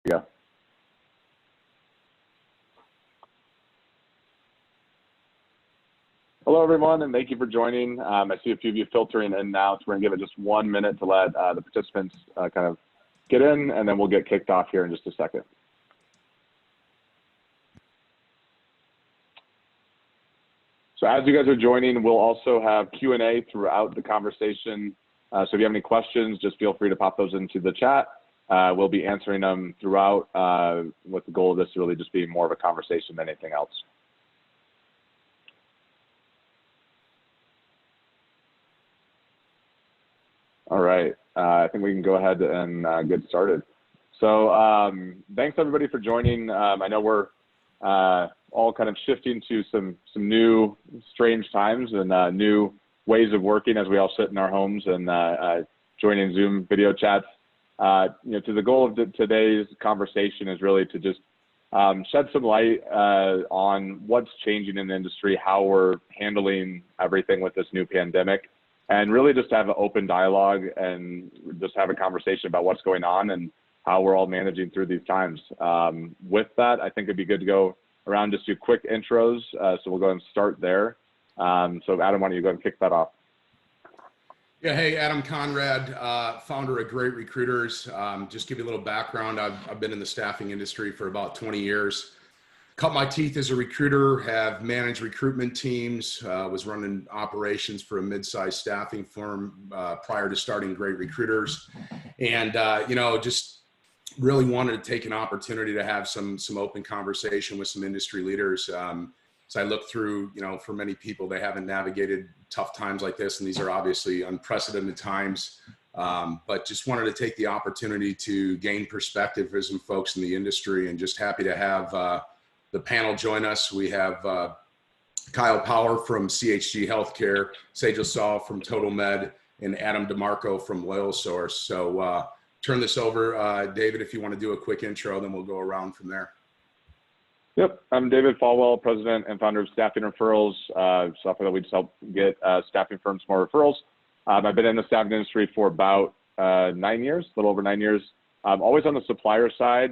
Yeah. Hello, everyone, and thank you for joining. I see a few of you filtering in now, so we're going to give it just 1 minute to let the participants kind of get in, and then we'll get kicked off here in just a second. So as you guys are joining, we'll also have Q&A throughout the conversation. So if you have any questions, just feel free to pop those into the chat. We'll be answering them throughout with the goal of this to really just be more of a conversation than anything else. All right, I think we can go ahead and get started. So thanks everybody for joining. I know we're all kind of shifting to some new strange times and new ways of working as we all sit in our homes and joining Zoom video chats. To the goal of today's conversation is really to just shed some light on what's changing in the industry, how we're handling everything with this new pandemic, and really just have an open dialogue and just have a conversation about what's going on and how we're all managing through these times. With that, I think it'd be good to go around, just do quick intros. So we'll go ahead and start there. So Adam, why don't you go ahead and kick that off? Yeah, hey, Adam Conrad, founder of Great Recruiters. Just give you a little background. I've been in the staffing industry for about 20 years. Cut my teeth as a recruiter, have managed recruitment teams, was running operations for a mid-sized staffing firm prior to starting Great Recruiters. And, just really wanted to take an opportunity to have some open conversation with some industry leaders. So I look through, for many people, they haven't navigated tough times like this, and these are obviously unprecedented times. But just wanted to take the opportunity to gain perspective for some folks in the industry, and just happy to have the panel join us. We have Kyle Power from CHG Healthcare, Sejal Shah from TotalMed, and Adam DeMarco from Loyal Source. So turn this over, David, if you want to do a quick intro, then we'll go around from there. Yep, I'm David Falwell, president and founder of Staffing Referrals, software that we just help get staffing firms more referrals. I've been in the staffing industry for about 9 years, a little over 9 years. Always on the supplier side,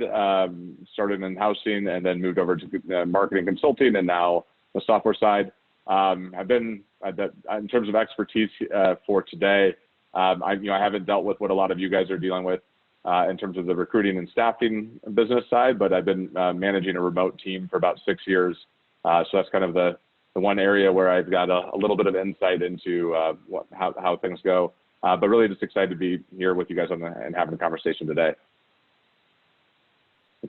started in housing and then moved over to marketing consulting, and now the software side. I've been, in terms of expertise for today, I haven't dealt with what a lot of you guys are dealing with in terms of the recruiting and staffing business side, but I've been managing a remote team for about 6 years. So that's kind of the one area where I've got a little bit of insight into how things go. But really just excited to be here with you guys and having a conversation today.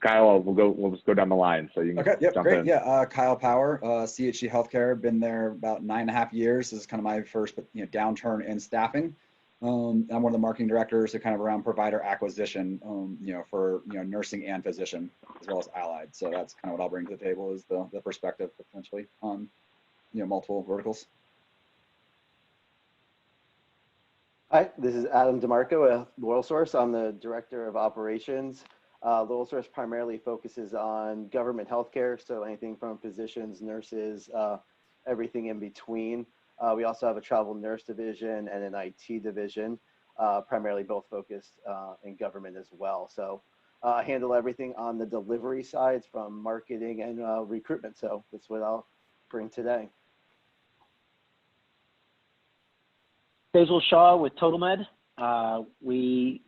Kyle, we'll just go down the line so you can jump in. Yeah, Kyle Power, CHG Healthcare, been there about 9.5 years. This is kind of my first downturn in staffing. I'm one of the marketing directors, so kind of around provider acquisition, for nursing and physician as well as allied. So that's kind of what I'll bring to the table, is the perspective potentially on multiple verticals. Hi, this is Adam DeMarco with Loyal Source. I'm the director of operations. Loyal Source primarily focuses on government healthcare, so anything from physicians, nurses, everything in between. We also have a travel nurse division and an IT division, primarily both focused in government as well. So I handle everything on the delivery sides, from marketing and recruitment. So that's what I'll bring today. Sejal Shah with TotalMed. We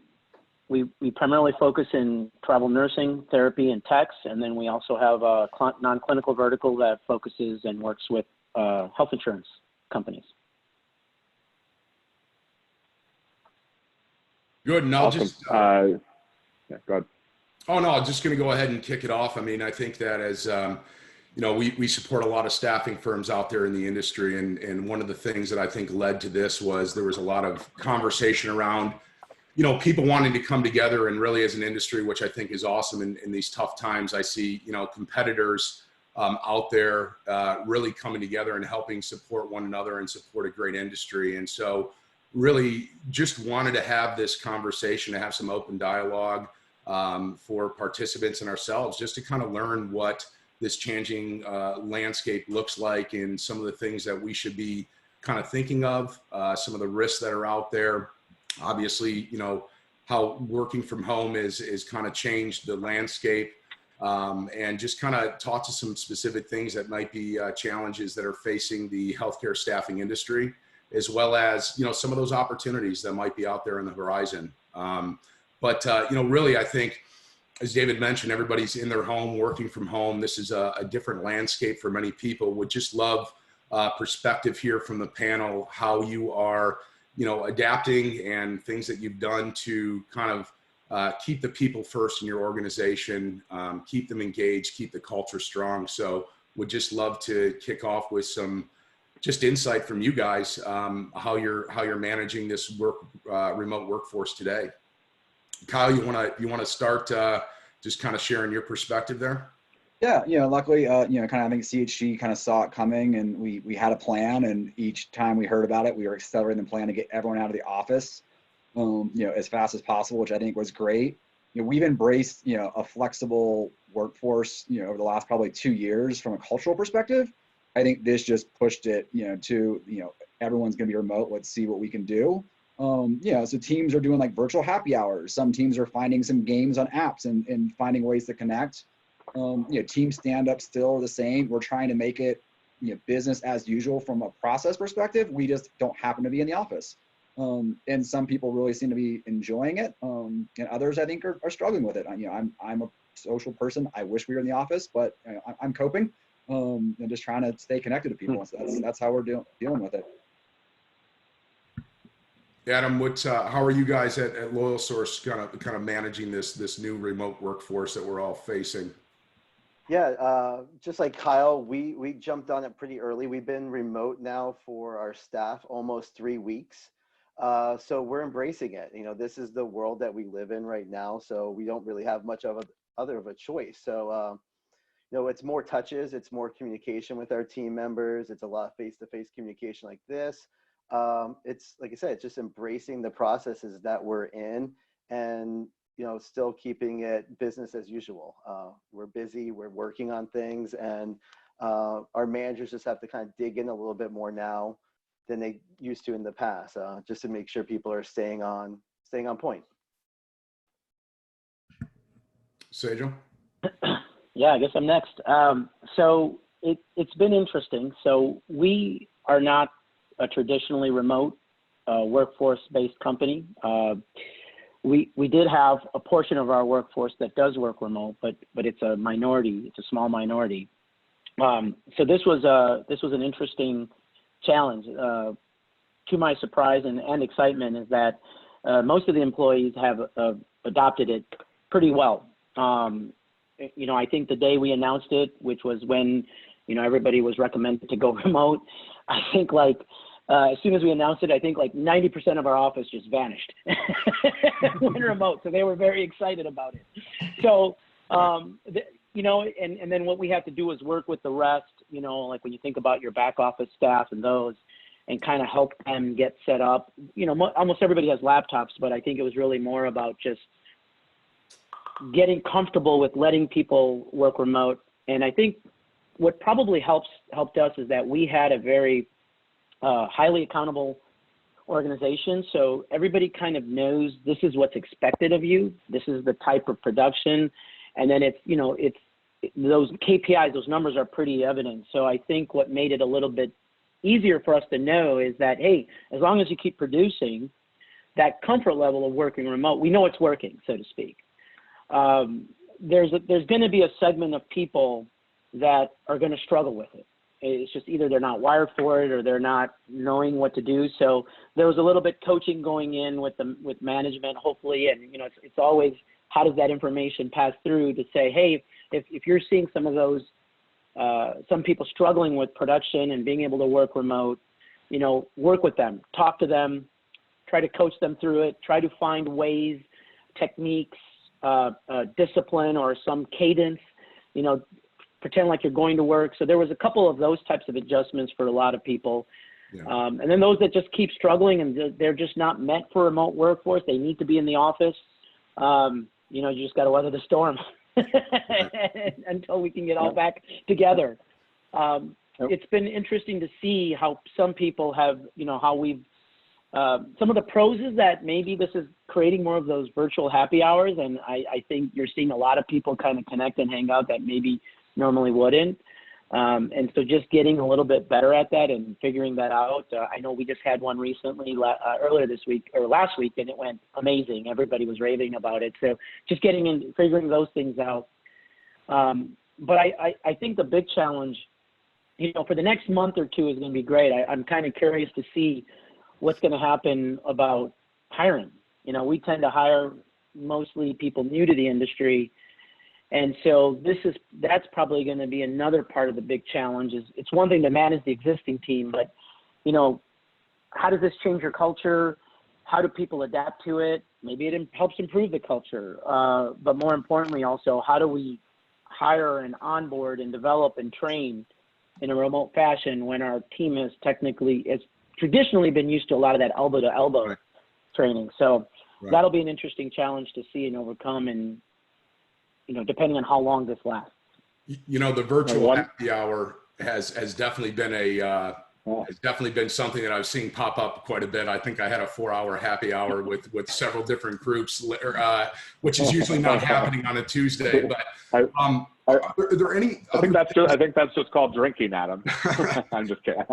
primarily focus in travel nursing, therapy, and techs, and then we also have a non-clinical vertical that focuses and works with health insurance companies. Good, and I'll awesome. just yeah, go ahead. Oh no, I'm just going to go ahead and kick it off. I mean, I think that as we support a lot of staffing firms out there in the industry, and one of the things that I think led to this was there was a lot of conversation around people wanting to come together, and really as an industry, which I think is awesome in these tough times. I see competitors out there really coming together and helping support one another and support a great industry. And so really just wanted to have this conversation, to have some open dialogue for participants and ourselves, just to kind of learn what this changing landscape looks like, and some of the things that we should be kind of thinking of, some of the risks that are out there. Obviously, how working from home is kind of changed the landscape, and just kind of talk to some specific things that might be challenges that are facing the healthcare staffing industry, as well as, you know, some of those opportunities that might be out there on the horizon. You know, really, I think, as David mentioned, everybody's in their home, working from home. This is a different landscape for many people. Would just love perspective here from the panel, how you are, you know, adapting and things that you've done to kind of keep the people first in your organization, keep them engaged, keep the culture strong. So would just love to kick off with some just insight from you guys, how you're managing this remote workforce today. Kyle, you want to start just kind of sharing your perspective there? Yeah, you know, luckily, you know, kind of I think CHG kind of saw it coming, and we had a plan, and each time we heard about it, we were accelerating the plan to get everyone out of the office, you know, as fast as possible, which I think was great. You know, we've embraced, you know, a flexible workforce, you know, over the last probably 2 years from a cultural perspective. I think this just pushed it, you know, to, you know, everyone's going to be remote. Let's see what we can do. You know, so teams are doing like virtual happy hours. Some teams are finding some games on apps and finding ways to connect. You know, team stand-up still the same. We're trying to make it, you know, business as usual from a process perspective. We just don't happen to be in the office. And some people really seem to be enjoying it. And others, I think, are struggling with it. You know, I'm a social person. I wish we were in the office, but you know, I'm coping and just trying to stay connected to people. So that's how we're dealing with it. Adam, how are you guys at Loyal Source kind of managing this new remote workforce that we're all facing? Yeah, just like Kyle, we jumped on it pretty early. We've been remote now for our staff almost 3 weeks. So we're embracing it. You know, this is the world that we live in right now. So we don't really have much of a choice. So, you know, it's more touches, it's more communication with our team members. It's a lot of face-to-face communication like this. It's, like I said, it's just embracing the processes that we're in, and, you know, still keeping it business as usual. We're busy, we're working on things, and our managers just have to kind of dig in a little bit more now than they used to in the past, just to make sure people are staying on point. Sejal? Yeah, I guess I'm next. So it's been interesting. So we are not a traditionally remote workforce-based company. We did have a portion of our workforce that does work remote, but it's a minority. It's a small minority. So this was an interesting challenge. To my surprise and excitement is that most of the employees have adopted it pretty well. You know, I think the day we announced it, which was when, you know, everybody was recommended to go remote, I think like as soon as we announced it, I think like 90% of our office just vanished when remote. So they were very excited about it. So, you know, and then what we have to do is work with the rest, you know, like when you think about your back office staff and those, and kind of help them get set up. You know, almost everybody has laptops, but I think it was really more about just getting comfortable with letting people work remote. And I think what probably helped us is that we had a very highly accountable organization. So everybody kind of knows this is what's expected of you. This is the type of production. And then it's, you know, those KPIs, those numbers are pretty evident. So I think what made it a little bit easier for us to know is that, hey, as long as you keep producing, that comfort level of working remote, we know it's working, so to speak. There's going to be a segment of people that are going to struggle with it. It's just either they're not wired for it or they're not knowing what to do. So there was a little bit coaching going in with management, hopefully. And, you know, it's always, how does that information pass through to say, hey, if you're seeing some of those, some people struggling with production and being able to work remote, you know, work with them, talk to them, try to coach them through it, try to find ways, techniques, discipline or some cadence, you know, pretend like you're going to work. So there was a couple of those types of adjustments for a lot of people. Yeah. And then those that just keep struggling and they're just not meant for remote workforce. They need to be in the office. You know, you just got to weather the storm until we can get all back together. It's been interesting to see how some people have, you know, how we've Some of the pros is that maybe this is creating more of those virtual happy hours, and I think you're seeing a lot of people kind of connect and hang out that maybe normally wouldn't. And so just getting a little bit better at that and figuring that out. I know we just had one recently earlier this week or last week, and it went amazing. Everybody was raving about it. So just getting in, figuring those things out. But I think the big challenge, you know, for the next month or two is going to be great. I'm kind of curious to see what's going to happen about hiring. You know, we tend to hire mostly people new to the industry. And so that's probably going to be another part of the big challenge. Is it's one thing to manage the existing team, but, you know, how does this change your culture? How do people adapt to it? Maybe it helps improve the culture. But more importantly, also, how do we hire and onboard and develop and train in a remote fashion when our team has traditionally been used to a lot of that elbow to elbow training. So that'll be an interesting challenge to see and overcome, and, you know, depending on how long this lasts. You know, the virtual happy hour has definitely been something that I've seen pop up quite a bit. I think I had a 4-hour happy hour with several different groups, which is usually not happening on a Tuesday. But are there any? I think that's just called drinking, Adam. I'm just kidding.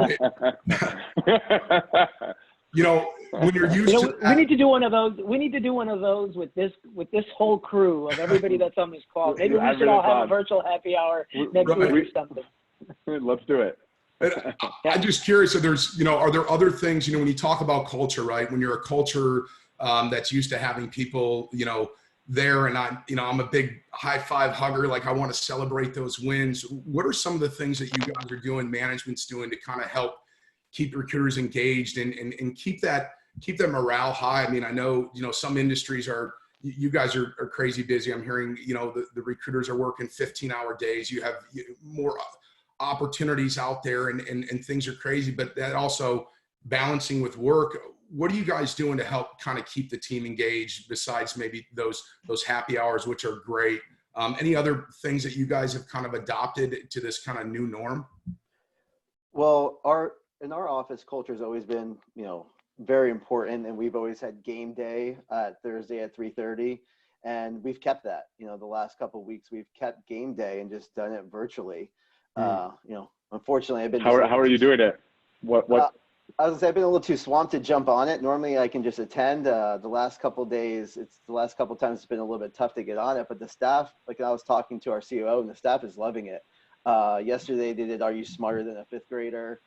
You know, when you're used to we need to do one of those. We need to do one of those with this whole crew of everybody that's on this call. Maybe we should all have a virtual happy hour next week or something. Let's do it. I'm just curious. So are there other things, you know, when you talk about culture, right? When you're a culture that's used to having people, you know, there, and I'm a big high five hugger. Like, I want to celebrate those wins. What are some of the things that you guys are doing, management's doing, to kind of help keep recruiters engaged and keep that morale high? I mean, I know, you know, some industries you guys are crazy busy. I'm hearing, you know, the recruiters are working 15-hour days. You have more opportunities out there and things are crazy, but that also balancing with work. What are you guys doing to help kind of keep the team engaged besides maybe those happy hours, which are great? Any other things that you guys have kind of adopted to this kind of new norm? Well, in our office, culture has always been, you know, very important, and we've always had game day Thursday at 3:30, and we've kept that. You know, the last couple of weeks we've kept game day and just done it virtually. You know, unfortunately, I've been. How are you doing it? What? I was gonna say, I've been a little too swamped to jump on it. Normally I can just attend. The last couple of days, the last couple of times it's been a little bit tough to get on it, but the staff, like, I was talking to our COO, and the staff is loving it. Yesterday they did, "Are you smarter than a fifth grader?"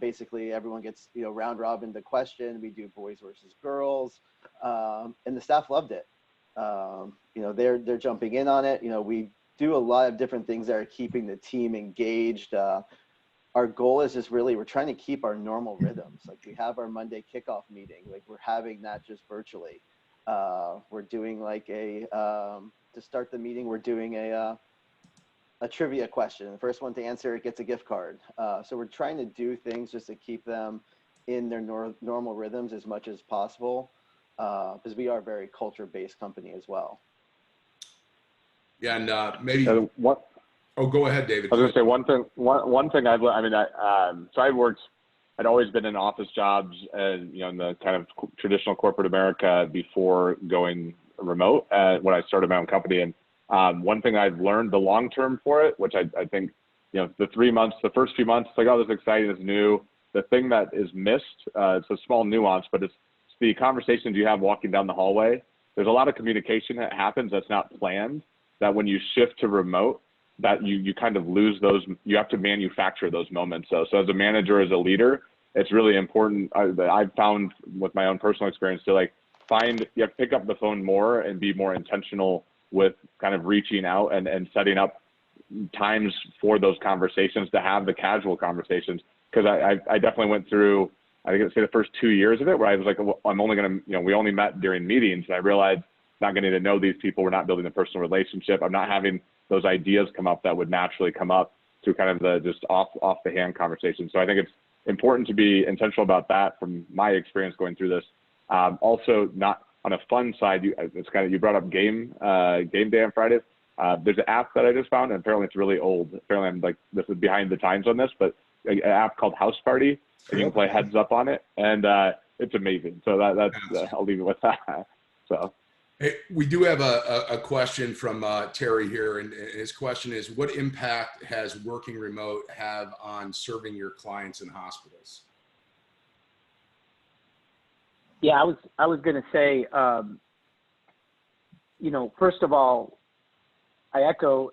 Basically everyone gets, you know, round robin the question. We do boys versus girls, and the staff loved it. You know, they're jumping in on it. You know, we do a lot of different things that are keeping the team engaged. Our goal is just really, we're trying to keep our normal rhythms. Like, we have our Monday kickoff meeting, like, we're having that just virtually. We're doing like to start the meeting, we're doing a trivia question. The first one to answer it gets a gift card. So we're trying to do things just to keep them in their normal rhythms as much as possible, because we are a very culture-based company as well. Yeah, and maybe what? Oh, go ahead, David. I was going to say one thing I've learned. I mean, so I'd always been in office jobs, you know, in the kind of traditional corporate America before going remote when I started my own company. And one thing I've learned, the long term for it, which I think, you know, the first few months, it's like, oh, this is exciting, it's new. The thing that is missed, it's a small nuance, but it's the conversations you have walking down the hallway. There's a lot of communication that happens that's not planned, that when you shift to remote, that you kind of lose those. You have to manufacture those moments. So as a manager, as a leader, it's really important. I've found with my own personal experience to you have to pick up the phone more and be more intentional with kind of reaching out and setting up times for those conversations, to have the casual conversations. Because I definitely went through, I think I'd say the first 2 years of it, where I was like, well, I'm only going to, you know, we only met during meetings, and I realized I'm not getting to know these people. We're not building a personal relationship. I'm not having those ideas come up that would naturally come up through kind of the just off the hand conversation. So I think it's important to be intentional about that from my experience going through this. Also, not on a fun side, you brought up game day on Fridays. There's an app that I just found, and apparently it's really old. Apparently I'm like, this is behind the times on this, but an app called House Party, and you can play heads up on it. And it's amazing. So that's I'll leave it with that. So. Hey, we do have a question from Terry here, and his question is, what impact has working remote have on serving your clients in hospitals? Yeah, I was going to say, first of all, I echo,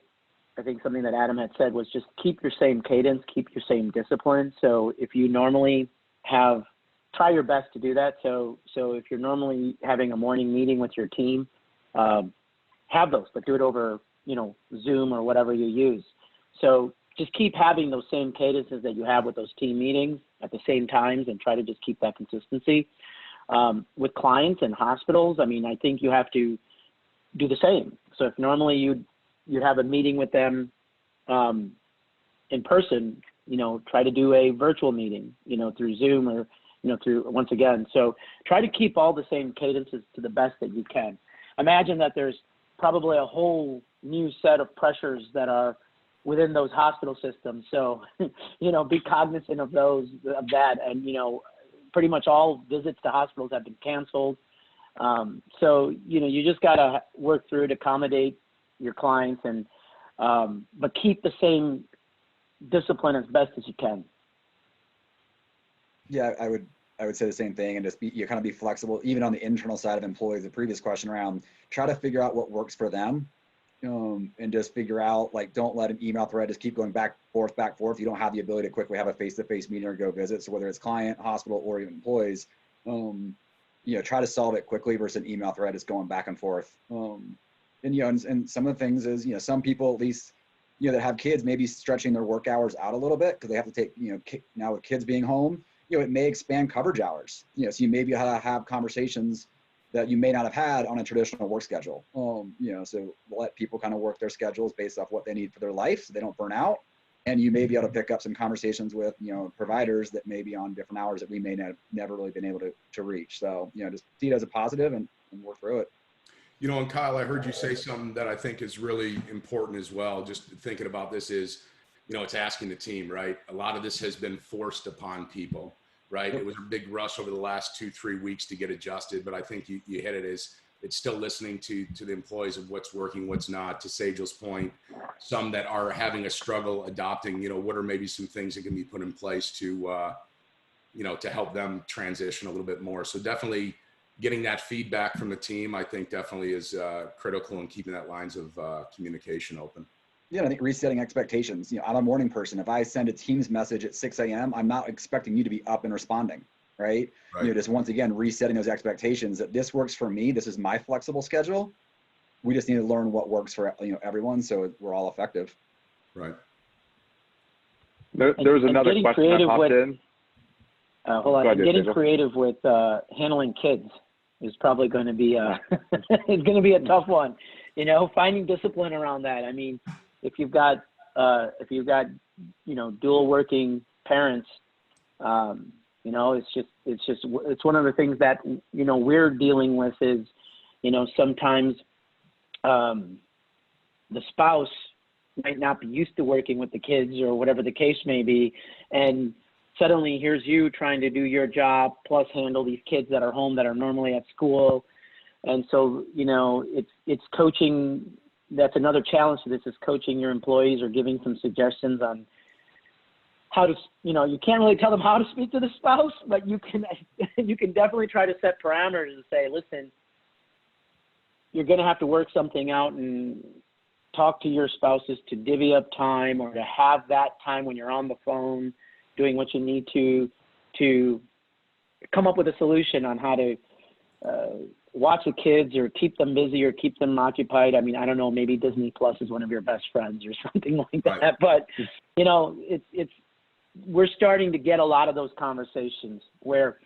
I think something that Adam had said was just keep your same cadence, keep your same discipline. So if you normally try your best to do that. So if you're normally having a morning meeting with your team, have those, but do it over, Zoom or whatever you use. So just keep having those same cadences that you have with those team meetings at the same times, and try to just keep that consistency. With clients and hospitals, I mean, I think you have to do the same. So if normally you'd have a meeting with them in person, try to do a virtual meeting, through Zoom or, through, once again. So try to keep all the same cadences to the best that you can. Imagine that there's probably a whole new set of pressures that are within those hospital systems. So, be cognizant of that. And, pretty much all visits to hospitals have been canceled. So, you just got to work through it, accommodate your clients, and, but keep the same discipline as best as you can. Yeah, I would say the same thing, and just kind of be flexible, even on the internal side of employees. The previous question around, try to figure out what works for them, and just figure out, like, don't let an email thread just keep going back, forth. You don't have the ability to quickly have a face-to-face meeting or go visit. So whether it's client, hospital, or even employees, try to solve it quickly versus an email thread is going back and forth. And some of the things is, some people at least, that have kids, maybe stretching their work hours out a little bit because they have to take, now with kids being home, it may expand coverage hours. So you maybe have conversations that you may not have had on a traditional work schedule. So let people kind of work their schedules based off what they need for their life so they don't burn out. And you may be able to pick up some conversations with, providers that may be on different hours that we may never really been able to reach. So, just see it as a positive and work through it. And Kyle, I heard you say something that I think is really important as well. Just thinking about this is, it's asking the team, right? A lot of this has been forced upon people, right? It was a big rush over the last 2-3 weeks to get adjusted, but I think you hit it as it's still listening to the employees of what's working, what's not. To Sejal's point, some that are having a struggle adopting, what are maybe some things that can be put in place to, to help them transition a little bit more. So definitely getting that feedback from the team, I think definitely is critical in keeping that lines of communication open. Yeah, I think resetting expectations. I'm a morning person. If I send a Teams message at 6 a.m., I'm not expecting you to be up and responding, right? Just once again, resetting those expectations that this works for me. This is my flexible schedule. We just need to learn what works for everyone, so we're all effective. Right. There was another question that popped in. Hold on. Getting creative with handling kids is probably going to be it's going to be a tough one. Finding discipline around that. I mean, if you've got dual working parents, it's one of the things that we're dealing with is sometimes the spouse might not be used to working with the kids or whatever the case may be, and suddenly here's you trying to do your job plus handle these kids that are home that are normally at school. And so, it's coaching. That's another challenge to this, is coaching your employees or giving some suggestions on how to, you can't really tell them how to speak to the spouse, but you can definitely try to set parameters and say, listen, you're going to have to work something out and talk to your spouses to divvy up time, or to have that time when you're on the phone doing what you need to come up with a solution on how to watch the kids or keep them busy or keep them occupied. I mean, I don't know, maybe Disney Plus is one of your best friends or something like that. Right. But, we're starting to get a lot of those conversations where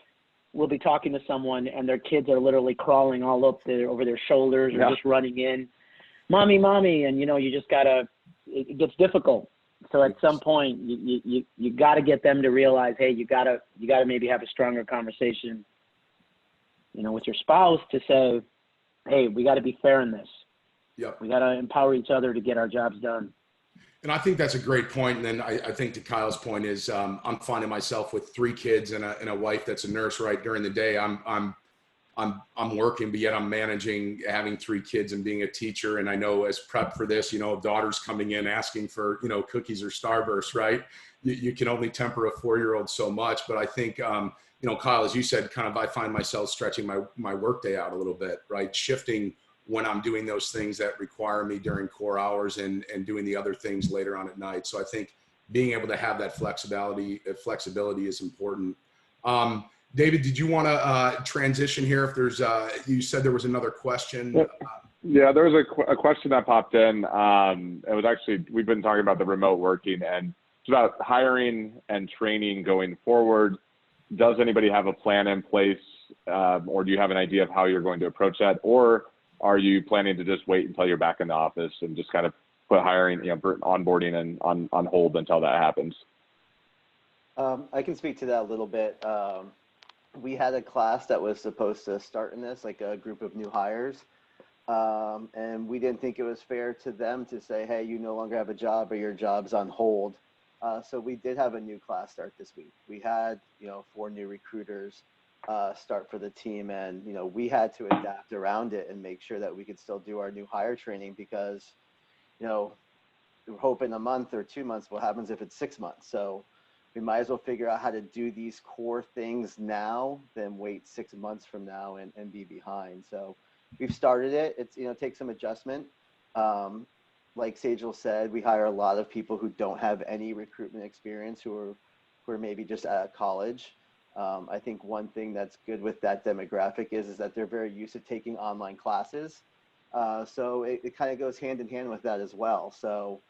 we'll be talking to someone and their kids are literally crawling all up over their shoulders or just running in, mommy. And, you just it gets difficult. So at some point you got to get them to realize, hey, you got to maybe have a stronger conversation, with your spouse to say, hey, we got to be fair in this. Yep. We got to empower each other to get our jobs done. And I think that's a great point. And then I think to Kyle's point is I'm finding myself with 3 kids and a wife that's a nurse. Right during the day, I'm working, but yet I'm managing having 3 kids and being a teacher. And I know as prep for this, daughters coming in asking for cookies or Starburst, right? You can only temper a 4-year-old so much. But I think Kyle, as you said, kind of I find myself stretching my workday out a little bit, right? Shifting when I'm doing those things that require me during core hours and doing the other things later on at night. So I think being able to have that flexibility is important. David, did you want to transition here? If there's, you said there was another question. Yeah, there was a question that popped in. It was actually, we've been talking about the remote working, and it's about hiring and training going forward. Does anybody have a plan in place, or do you have an idea of how you're going to approach that? Or are you planning to just wait until you're back in the office and just kind of put hiring, onboarding and on hold until that happens? I can speak to that a little bit. We had a class that was supposed to start in this, like a group of new hires. And we didn't think it was fair to them to say, hey, you no longer have a job or your job's on hold. So we did have a new class start this week. We had, 4 new recruiters start for the team, and we had to adapt around it and make sure that we could still do our new hire training, because we're hoping a month or 2 months. What happens if it's 6 months? So we might as well figure out how to do these core things now than wait 6 months from now and be behind. So we've started it. It's takes some adjustment. Like Sejal said, we hire a lot of people who don't have any recruitment experience, who are maybe just out of college. I think one thing that's good with that demographic is that they're very used to taking online classes. So it kind of goes hand in hand with that as well. So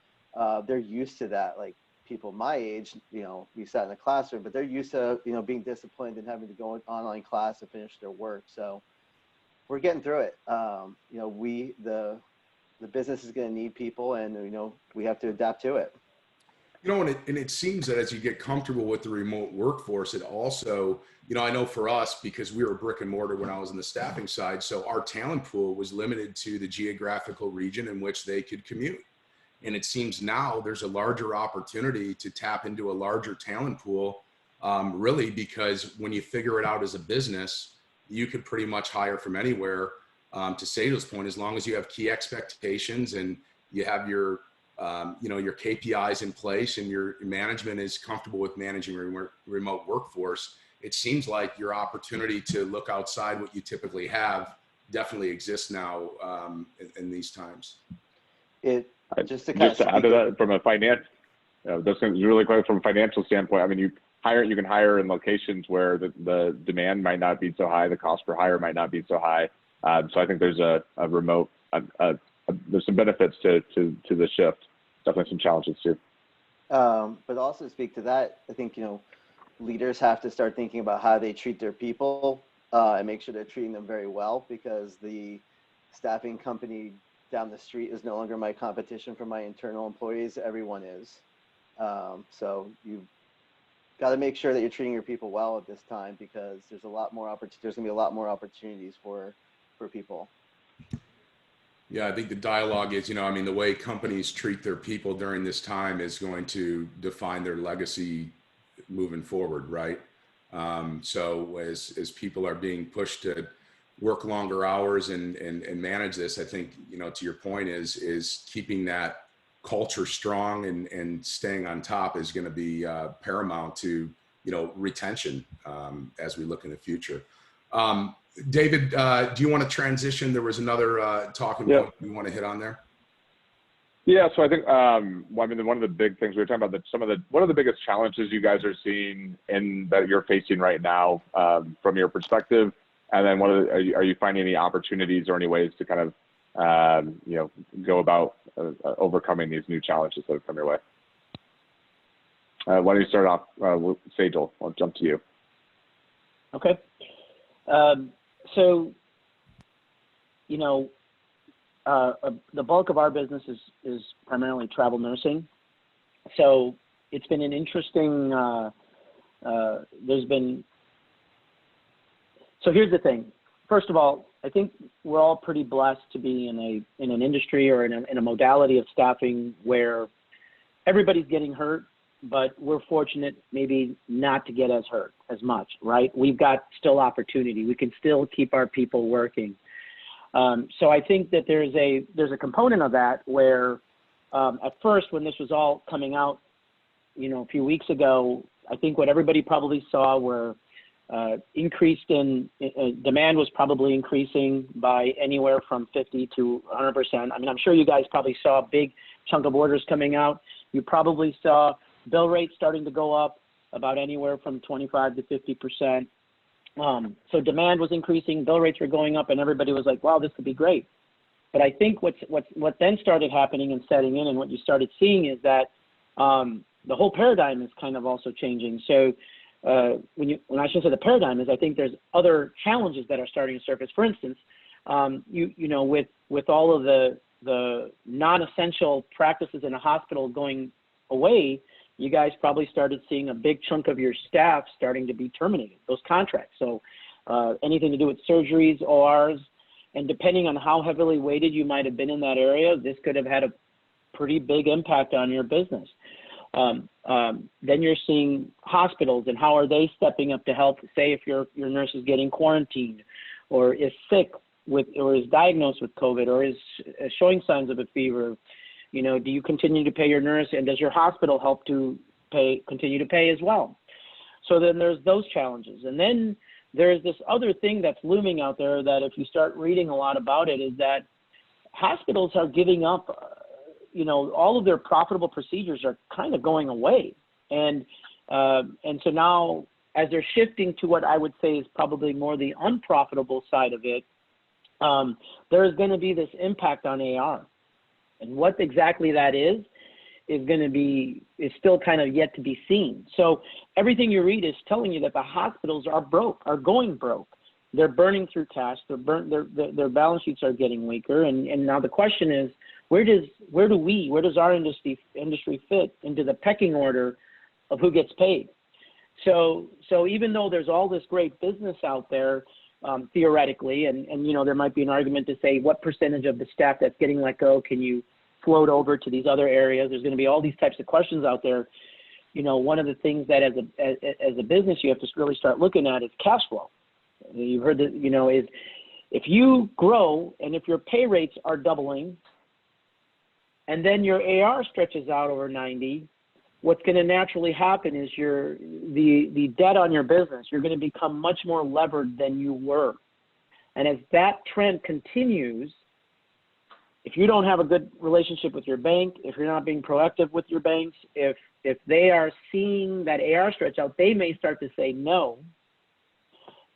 they're used to that. Like people my age, we sat in a classroom, but they're used to, being disciplined and having to go in online class and finish their work. So we're getting through it. The business is going to need people, and, we have to adapt to it. And it seems that as you get comfortable with the remote workforce, it also, I know for us, because we were brick and mortar when I was in the staffing side, so our talent pool was limited to the geographical region in which they could commute. And it seems now there's a larger opportunity to tap into a larger talent pool, really, because when you figure it out as a business, you could pretty much hire from anywhere. To Sejal's point, as long as you have key expectations and you have your KPIs in place and your management is comfortable with managing remote workforce, it seems like your opportunity to look outside what you typically have definitely exists now in these times. Just to add to that, from a that's really quick from a financial standpoint. I mean, you can hire in locations where the demand might not be so high, the cost per hire might not be so high. So I think there's a remote, there's some benefits to the shift. Definitely some challenges too. But also to speak to that, I think, leaders have to start thinking about how they treat their people and make sure they're treating them very well, because the staffing company down the street is no longer my competition for my internal employees. Everyone is. So you've got to make sure that you're treating your people well at this time, because there's there's going to be a lot more opportunities for people. Yeah, I think the dialogue is, the way companies treat their people during this time is going to define their legacy moving forward, right? So as people are being pushed to work longer hours and manage this, I think, to your point is keeping that culture strong and staying on top is going to be paramount to, retention as we look in the future. David, do you want to transition? There was another talking point you want to hit on there. Yeah, so I think one of the big things we were talking about, what are the biggest challenges you guys are seeing that you're facing right now from your perspective, and then are you finding any opportunities or any ways to kind of go about overcoming these new challenges that have come your way? Why don't you start off with Sejal? I'll jump to you. Okay. So, the bulk of our business is primarily travel nursing. So it's been an interesting, so here's the thing. First of all, I think we're all pretty blessed to be in an industry or in a modality of staffing where everybody's getting hurt, but we're fortunate maybe not to get as hurt as much, right? We've got still opportunity. We can still keep our people working. So I think that there's a component of that where at first when this was all coming out, a few weeks ago, I think what everybody probably saw were increased in demand was probably increasing by anywhere from 50 to 100%. I mean, I'm sure you guys probably saw a big chunk of orders coming out. You probably saw bill rates starting to go up about anywhere from 25 to 50%. So demand was increasing, bill rates were going up, and everybody was like, wow, this could be great. But I think what then started happening and setting in, and what you started seeing is that the whole paradigm is kind of also changing. So when I should say the paradigm is, I think there's other challenges that are starting to surface. For instance, with all of the non-essential practices in a hospital going away, you guys probably started seeing a big chunk of your staff starting to be terminated, those contracts. So anything to do with surgeries, ORs, and depending on how heavily weighted you might have been in that area, this could have had a pretty big impact on your business. Then you're seeing hospitals and how are they stepping up to help, say if your nurse is getting quarantined or is sick or is diagnosed with COVID or is showing signs of a fever. Do you continue to pay your nurse, and does your hospital help to continue to pay as well? So then there's those challenges. And then there's this other thing that's looming out there that if you start reading a lot about it is that hospitals are giving up, all of their profitable procedures are kind of going away. And so now as they're shifting to what I would say is probably more the unprofitable side of it, there's going to be this impact on AR. And what exactly that is still kind of yet to be seen. So everything you read is telling you that the hospitals are going broke. They're burning through cash. Their balance sheets are getting weaker. And now the question is, where does our industry fit into the pecking order of who gets paid? So even though there's all this great business out there, theoretically, and there might be an argument to say what percentage of the staff that's getting let go can you float over to these other areas? There's going to be all these types of questions out there. One of the things that as a business you have to really start looking at is cash flow. You've heard that, is if you grow and if your pay rates are doubling and then your AR stretches out over 90, what's going to naturally happen is the debt on your business, you're going to become much more levered than you were. And as that trend continues, if you don't have a good relationship with your bank, if you're not being proactive with your banks, if they are seeing that AR stretch out, they may start to say no.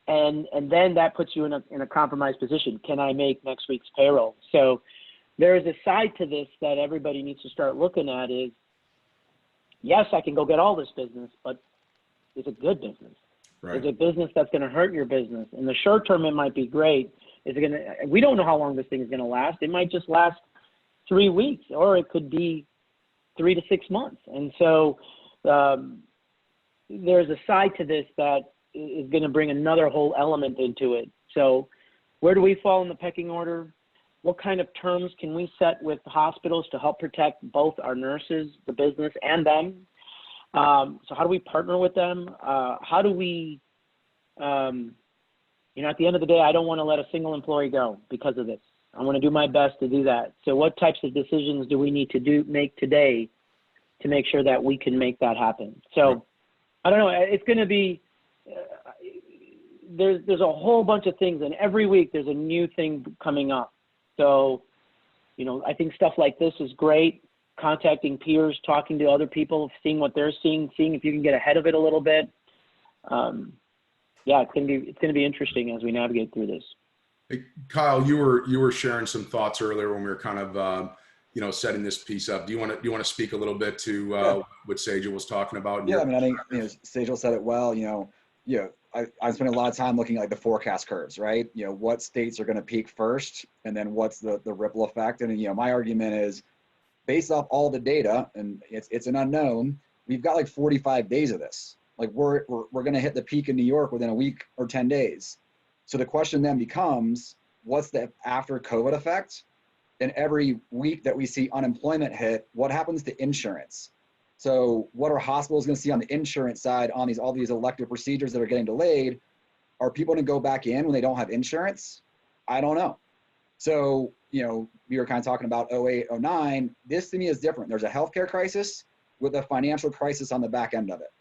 And then that puts you in a compromised position. Can I make next week's payroll? So there is a side to this that everybody needs to start looking at is, yes, I can go get all this business, but is it good business? Right. Is it business that's going to hurt your business? In the short term, it might be great. We don't know how long this thing is going to last. It might just last 3 weeks, or it could be 3 to 6 months. And so there's a side to this that is going to bring another whole element into it. So where do we fall in the pecking order? What kind of terms can we set with hospitals to help protect both our nurses, the business, and them? So how do we partner with them? How do we, at the end of the day, I don't want to let a single employee go because of this. I want to do my best to do that. So what types of decisions do we need to make today to make sure that we can make that happen? So I don't know. It's going to be, there's a whole bunch of things, and every week there's a new thing coming up. So, I think stuff like this is great. Contacting peers, talking to other people, seeing what they're seeing if you can get ahead of it a little bit. It's gonna be interesting as we navigate through this. Hey, Kyle, you were sharing some thoughts earlier when we were kind of setting this piece up. Do you want to speak a little bit to what Sejal was talking about? Yeah, I think Sejal said it well. I'm spending a lot of time looking at the forecast curves, right? What states are going to peak first, and then what's the ripple effect. And my argument is, based off all the data, and it's an unknown, we've got like 45 days of this. Like we're going to hit the peak in New York within a week or 10 days. So the question then becomes, what's the after COVID effect? And every week that we see unemployment hit, what happens to insurance? So what are hospitals going to see on the insurance side on all these elective procedures that are getting delayed? Are people going to go back in when they don't have insurance? I don't know. So, you know, we were kind of talking about 08, 09. This to me is different. There's a healthcare crisis with a financial crisis on the back end of it.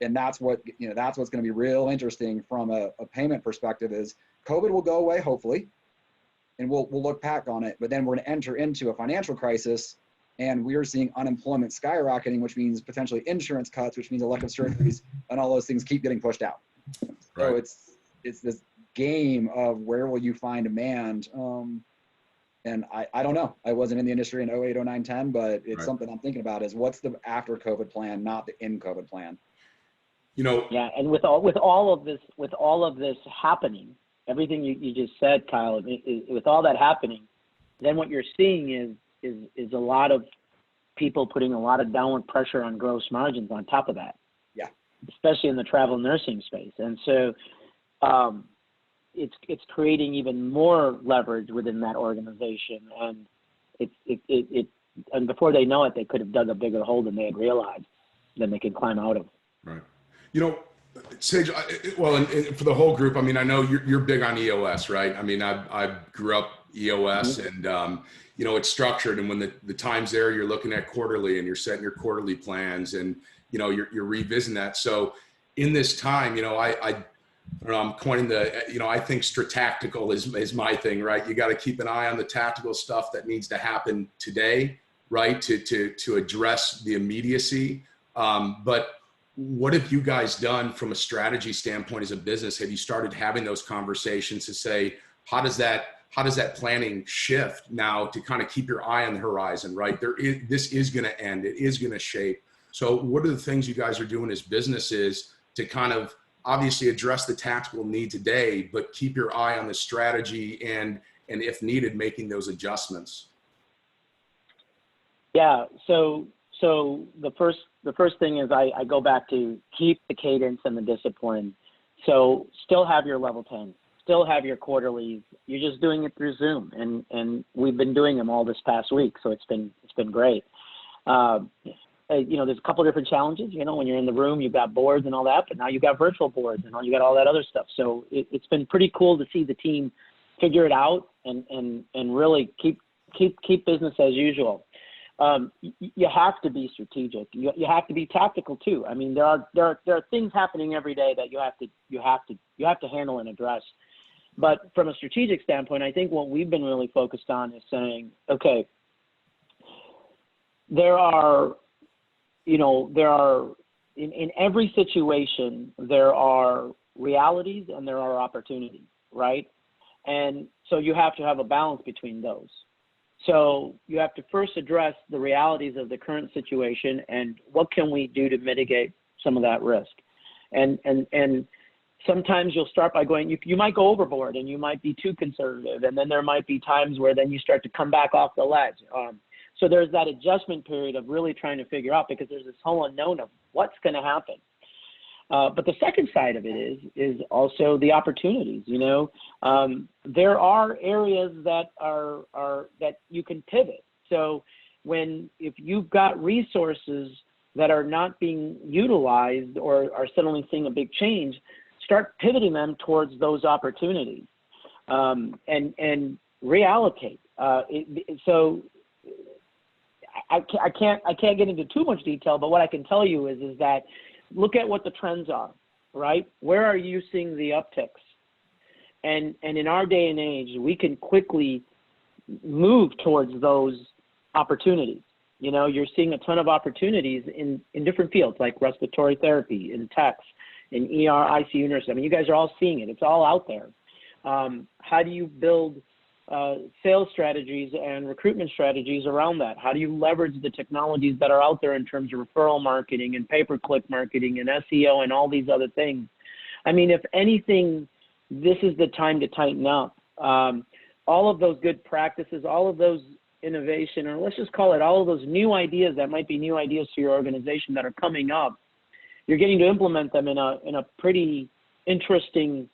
And that's what, you know, that's what's going to be real interesting from a payment perspective is COVID will go away, hopefully, and we'll look back on it. But then we're going to enter into a financial crisis, and we are seeing unemployment skyrocketing, which means potentially insurance cuts, which means elective surgeries, and all those things keep getting pushed out. Right. So it's this game of where will you find demand. And I don't know. I wasn't in the industry in 08, 09, 10, but it's Right. something I'm thinking about is what's the after COVID plan, not the in COVID plan. You know, Yeah, and with all of this happening, everything you just said, Kyle, with all that happening, then what you're seeing is a lot of people putting a lot of downward pressure on gross margins on top of that. Yeah. Especially in the travel nursing space, and so it's creating even more leverage within that organization, and and before they know it, they could have dug a bigger hole than they had realized than they could climb out of. right. You know, Sage, well, and for the whole group, I mean, I know you're big on EOS, right? I mean, I grew up EOS, Mm-hmm. and you know, it's structured, and when the time's there, you're looking at quarterly, and you're setting your quarterly plans, and you know, you're revisiting that. So in this time, you know, I'm coining you know, I think stratactical is my thing, right? You got to keep an eye on the tactical stuff that needs to happen today, right? To address the immediacy. But what have you guys done from a strategy standpoint as a business? Have you started having those conversations to say, how does that planning shift now to kind of keep your eye on the horizon, right? This is going to end. It is going to shape. So what are the things you guys are doing as businesses to kind of obviously address the tactical need today, but keep your eye on the strategy and if needed, making those adjustments? Yeah. So the first thing is I go back to keep the cadence and the discipline. So still have your level 10, still have your quarterlies. You're just doing it through Zoom, and we've been doing them all this past week, so it's been great. You know, there's a couple of different challenges. You know, when you're in the room, you've got boards and all that, but now you've got virtual boards and you got all that other stuff. So it's been pretty cool to see the team figure it out and really keep business as usual. You have to be strategic. You have to be tactical too. I mean, there are things happening every day that you have to handle and address. But from a strategic standpoint, I think what we've been really focused on is saying, okay, there are in every situation, there are realities and there are opportunities, right? And so you have to have a balance between those. So you have to first address the realities of the current situation and what can we do to mitigate some of that risk. And sometimes you'll start by going, you might go overboard and you might be too conservative. And then there might be times where then you start to come back off the ledge. So there's that adjustment period of really trying to figure out, because there's this whole unknown of what's going to happen. But the second side of it is also the opportunities. You know, there are areas that are that you can pivot. So if you've got resources that are not being utilized or are suddenly seeing a big change, start pivoting them towards those opportunities and reallocate. So I can't get into too much detail, but what I can tell you is that look at what the trends are, right? Where are you seeing the upticks? And in our day and age, we can quickly move towards those opportunities. You know, you're seeing a ton of opportunities in different fields like respiratory therapy, in techs, in ER, ICU nurses. I mean, you guys are all seeing it. It's all out there. How do you build sales strategies and recruitment strategies around that? How do you leverage the technologies that are out there in terms of referral marketing and pay-per-click marketing and SEO and all these other things? I mean, if anything, this is the time to tighten up. All of those good practices, all of those innovation, or let's just call it all of those new ideas that might be new ideas to your organization that are coming up, you're getting to implement them in a pretty interesting,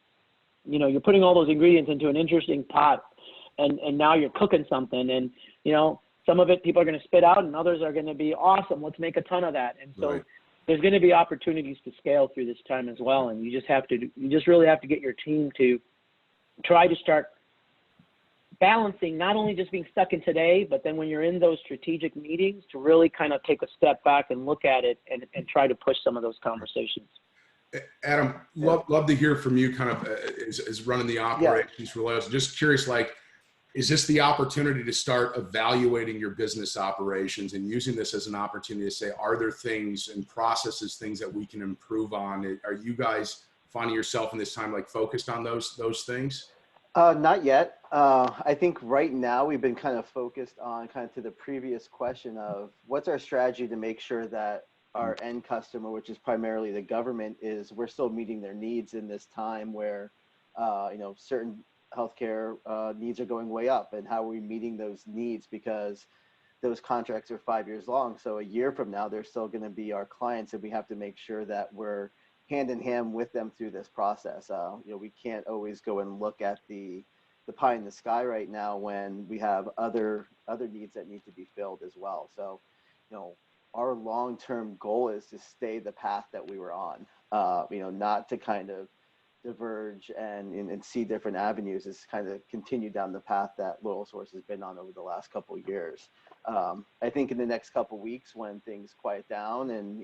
you know, you're putting all those ingredients into an interesting pot. And now you're cooking something, and you know, some of it people are going to spit out, and others are going to be awesome. Let's make a ton of that. And so there's going to be opportunities to scale through this time as well. And you just really have to get your team to try to start balancing, not only just being stuck in today, but then when you're in those strategic meetings, to really kind of take a step back and look at it and try to push some of those conversations. Adam, love to hear from you kind of as running the operations for Lowe's. Just curious, like, is this the opportunity to start evaluating your business operations and using this as an opportunity to say, are there things and processes, things that we can improve on? Are you guys finding yourself in this time like focused on those things? Not yet. I think right now we've been kind of focused on kind of to the previous question of what's our strategy to make sure that our end customer, which is primarily the government, is we're still meeting their needs in this time where, certain healthcare needs are going way up, and how are we meeting those needs, because those contracts are 5 years long. So a year from now, they're still going to be our clients, and we have to make sure that we're hand in hand with them through this process. We can't always go and look at the pie in the sky right now when we have other needs that need to be filled as well. So, our long-term goal is to stay the path that we were on, not to kind of diverge and see different avenues, is kind of continue down the path that Loyal Source has been on over the last couple of years. I think in the next couple of weeks, when things quiet down and,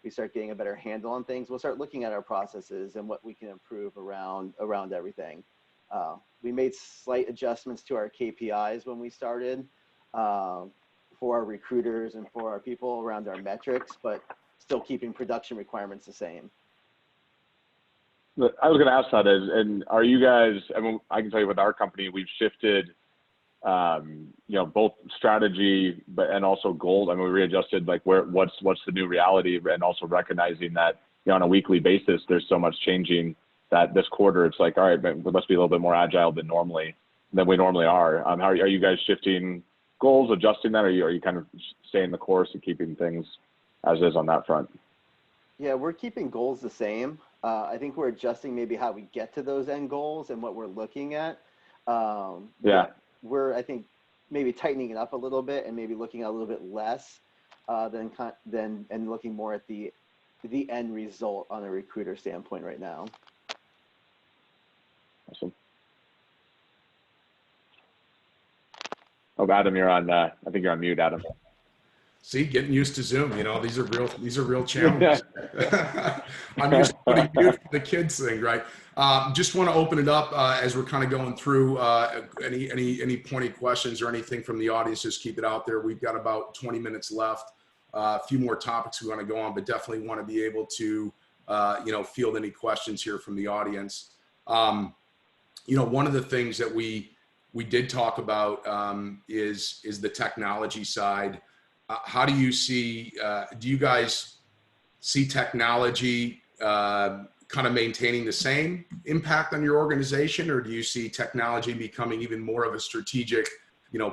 we start getting a better handle on things, we'll start looking at our processes and what we can improve around everything. We made slight adjustments to our KPIs when we started for our recruiters and for our people around our metrics, but still keeping production requirements the same. I was going to ask that and are you guys, I can tell you with our company, we've shifted, both strategy, and also goals. We readjusted like what's the new reality, and also recognizing that, on a weekly basis, there's so much changing that this quarter, it's like, all right, we must be a little bit more agile than we normally are. How are you guys shifting goals, adjusting that? Or are you kind of staying the course and keeping things as is on that front? Yeah, we're keeping goals the same. I think we're adjusting maybe how we get to those end goals and what we're looking at. We're, I think, maybe tightening it up a little bit and maybe looking at a little bit less and looking more at the end result on a recruiter standpoint right now. Awesome. Oh, Adam, you're on. I think you're on mute, Adam. See, getting used to Zoom. These are real challenges. I'm used to putting mute for the kids thing, right? Just want to open it up as we're kind of going through any pointed questions or anything from the audience. Just keep it out there. We've got about 20 minutes left. A few more topics we want to go on, but definitely want to be able to field any questions here from the audience. One of the things that we did talk about is the technology side. How do you see, do you guys see technology kind of maintaining the same impact on your organization, or do you see technology becoming even more of a strategic,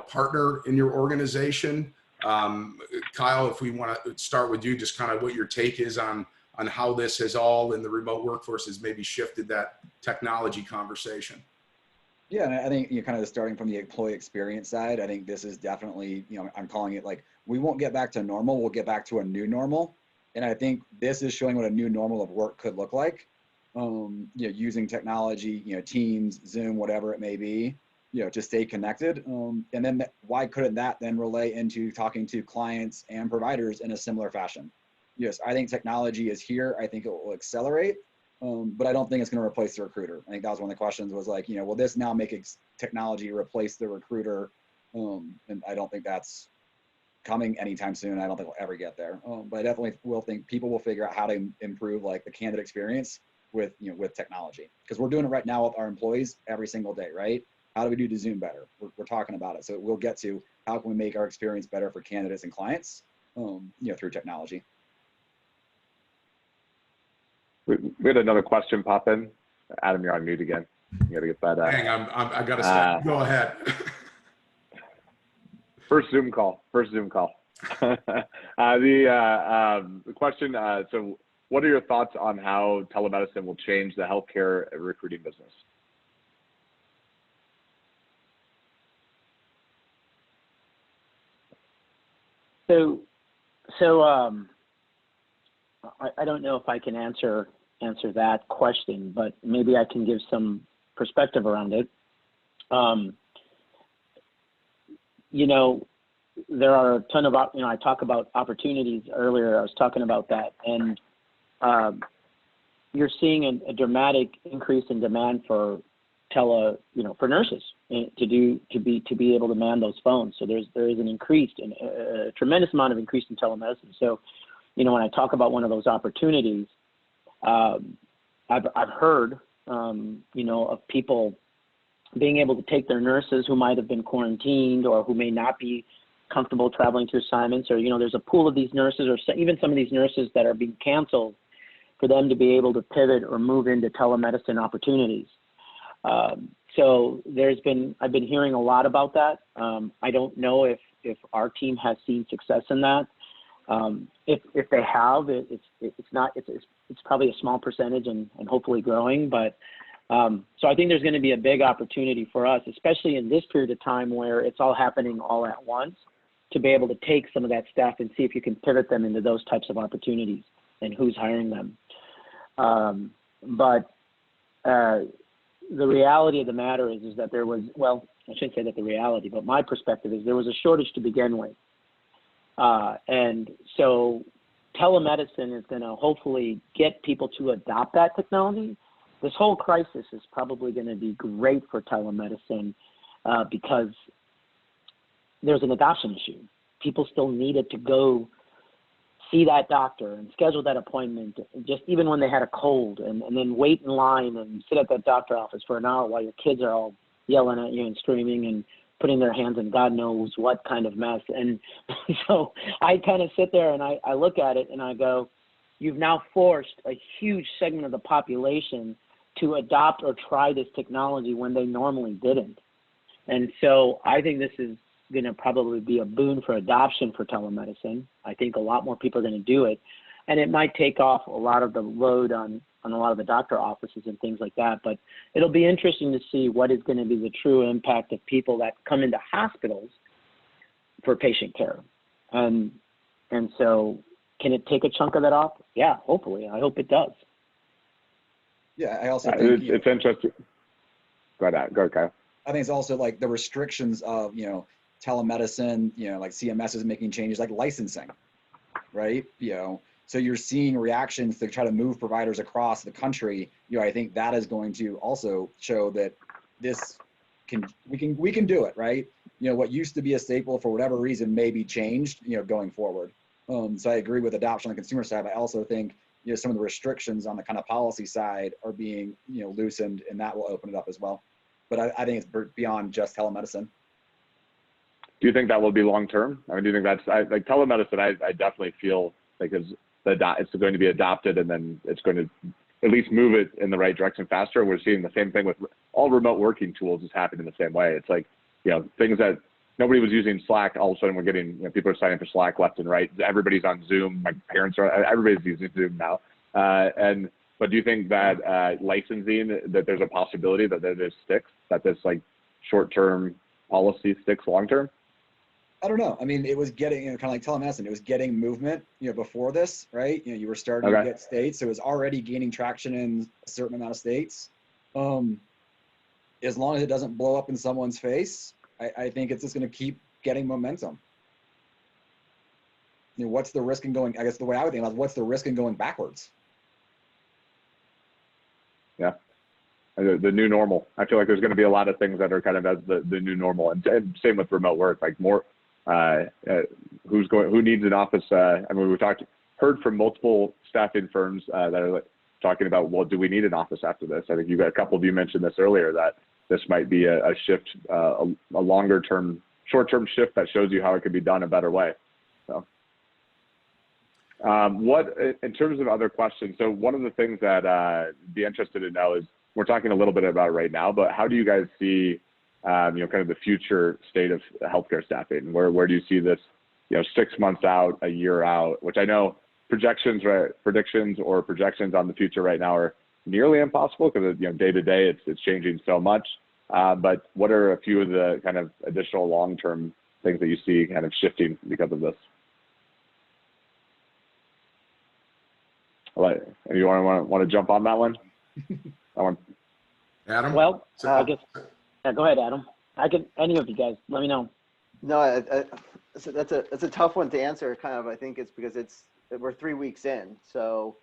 partner in your organization? Kyle, if we want to start with you, just kind of what your take is on how this has all in the remote workforce has maybe shifted that technology conversation. Yeah, and I think kind of starting from the employee experience side, I think this is definitely, I'm calling it like, we won't get back to normal, we'll get back to a new normal. And I think this is showing what a new normal of work could look like. Using technology, Teams, Zoom, whatever it may be, to stay connected. And then why couldn't that then relay into talking to clients and providers in a similar fashion? Yes, I think technology is here. I think it will accelerate. But I don't think it's going to replace the recruiter. I think that was one of the questions was like, will this now make technology replace the recruiter? And I don't think that's coming anytime soon. I don't think we'll ever get there. But I definitely will think people will figure out how to improve like the candidate experience with technology, because we're doing it right now with our employees every single day, right? How do we do the Zoom better? We're talking about it. So we'll get to how can we make our experience better for candidates and clients, through technology. We had another question pop in. Adam, you're on mute again. You got to get that. Hang on, I got to stop. Go ahead. First Zoom call. The question. So, what are your thoughts on how telemedicine will change the healthcare recruiting business? I don't know if I can answer that question, but maybe I can give some perspective around it. You know, there are a ton of, you know, I talk about opportunities earlier. I was talking about that, and you're seeing a dramatic increase in demand for for nurses to be able to man those phones. So there is a tremendous amount of increase in telemedicine. So, you know, when I talk about one of those opportunities, I've heard, you know, of people being able to take their nurses who might have been quarantined or who may not be comfortable traveling to assignments, or, you know, there's a pool of these nurses, or even some of these nurses that are being canceled, for them to be able to pivot or move into telemedicine opportunities. So I've been hearing a lot about that. I don't know if our team has seen success in that. If they have, it's probably a small percentage and hopefully growing. But so I think there's going to be a big opportunity for us, especially in this period of time where it's all happening all at once, to be able to take some of that staff and see if you can pivot them into those types of opportunities and who's hiring them. But the reality of the matter is that there was, well, I shouldn't say that the reality, but my perspective is there was a shortage to begin with. And so telemedicine is going to hopefully get people to adopt that technology. This whole crisis is probably going to be great for telemedicine because there's an adoption issue. People still needed to go see that doctor and schedule that appointment, just even when they had a cold, and then wait in line and sit at that doctor office for an hour while your kids are all yelling at you and screaming and putting their hands in God knows what kind of mess. And so I kind of sit there and I look at it and I go, you've now forced a huge segment of the population to adopt or try this technology when they normally didn't. And so I think this is going to probably be a boon for adoption for telemedicine. I think a lot more people are going to do it, and it might take off a lot of the load on a lot of the doctor offices and things like that. But it'll be interesting to see what is going to be the true impact of people that come into hospitals for patient care. And so can it take a chunk of that off? Yeah, hopefully. I hope it does. Yeah, I also think it's interesting. Go ahead, Kyle. I think it's also like the restrictions of, you know, telemedicine, you know, like CMS is making changes like licensing, right? You know, so you're seeing reactions to try to move providers across the country. You know, I think that is going to also show that we can do it, right? You know, what used to be a staple for whatever reason may be changed, you know, going forward. So I agree with adoption on the consumer side. I also think, you know, some of the restrictions on the kind of policy side are being, you know, loosened, and that will open it up as well. But I think it's beyond just telemedicine. Do you think that will be long term? I mean, do you think that's like telemedicine? I definitely feel like it's going to be adopted, and then it's going to at least move it in the right direction faster. We're seeing the same thing with all remote working tools is happening the same way. It's like, you know, things that nobody was using Slack, all of a sudden we're getting, you know, people are signing for Slack left and right. Everybody's on Zoom. My parents are. Everybody's using Zoom now. But do you think that licensing, that there's a possibility that this sticks, that this like short-term policy sticks long-term? I don't know. I mean, it was getting, you know, kind of like telemedicine, it was getting movement, you know, before this, right? You know, you were starting to get states. So it was already gaining traction in a certain amount of states. As long as it doesn't blow up in someone's face, I think it's just going to keep getting momentum. You know, what's the risk in going, I guess the way I would think about it, what's the risk in going backwards? Yeah. The new normal. I feel like there's going to be a lot of things that are kind of as the new normal, and same with remote work, like more, who needs an office? I mean, we've heard from multiple staffing firms that are talking about, well, do we need an office after this? I think you got a couple of you mentioned this earlier, that this might be a shift, a longer term, short-term shift that shows you how it could be done a better way. So, what in terms of other questions? So one of the things that I'd be interested to know is, we're talking a little bit about it right now, but how do you guys see, you know, kind of the future state of healthcare staffing? Where do you see this, you know, 6 months out, a year out, which I know predictions on the future right now are nearly impossible because, you know, day to day it's changing so much. But what are a few of the kind of additional long-term things that you see kind of shifting because of this? You want to jump on that one? Adam? Well, I guess, yeah, go ahead, Adam. Any of you guys, let me know. No, so that's a tough one to answer. Kind of, I think it's because we're 3 weeks in, so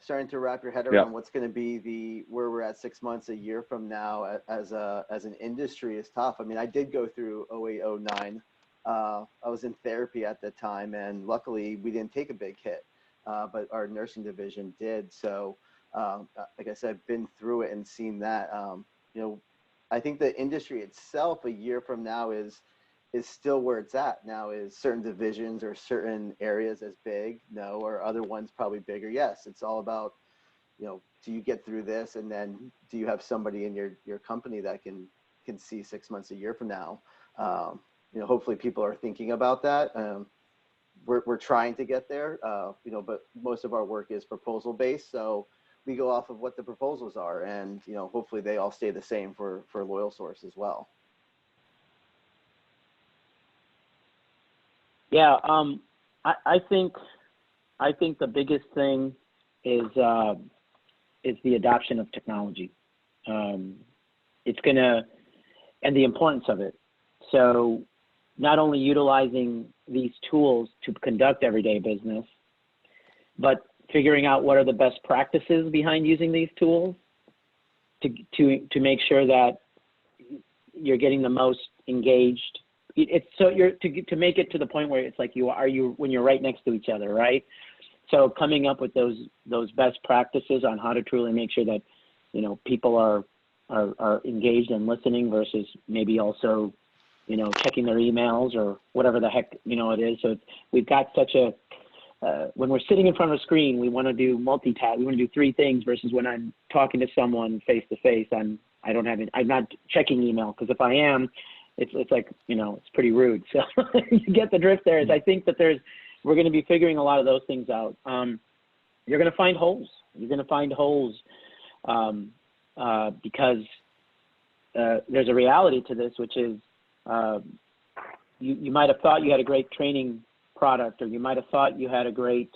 starting to wrap your head around what's going to be where we're at 6 months, a year from now as an industry is tough. I mean, I did go through 08, 09. I was in therapy at the time, and luckily we didn't take a big hit, but our nursing division did. So, like I said, I've been through it and seen that. I think the industry itself a year from now is still where it's at now. Is certain divisions or certain areas as big? No. Or other ones probably bigger? Yes. It's all about, do you get through this, and then do you have somebody in your company that can see 6 months, a year from now? Hopefully people are thinking about that. We're trying to get there, but most of our work is proposal based. So we go off of what the proposals are, and hopefully they all stay the same for Loyal Source as well. Yeah, I think the biggest thing is the adoption of technology. It's gonna, and the importance of it. So not only utilizing these tools to conduct everyday business, but figuring out what are the best practices behind using these tools to make sure that you're getting the most engaged. It's so to make it to the point where it's like when you're right next to each other, right? So coming up with those best practices on how to truly make sure that people are engaged and listening versus maybe also checking their emails or whatever the heck it is. So we've got such a when we're sitting in front of a screen, we want to do multitask. We want to do 3 things versus when I'm talking to someone face to face, I'm not checking email, because if I am, it's like it's pretty rude. So you get the drift there. Is I think that we're going to be figuring a lot of those things out. You're going to find holes. You're going to find holes because there's a reality to this, which is you might have thought you had a great training product, or you might have thought you had a great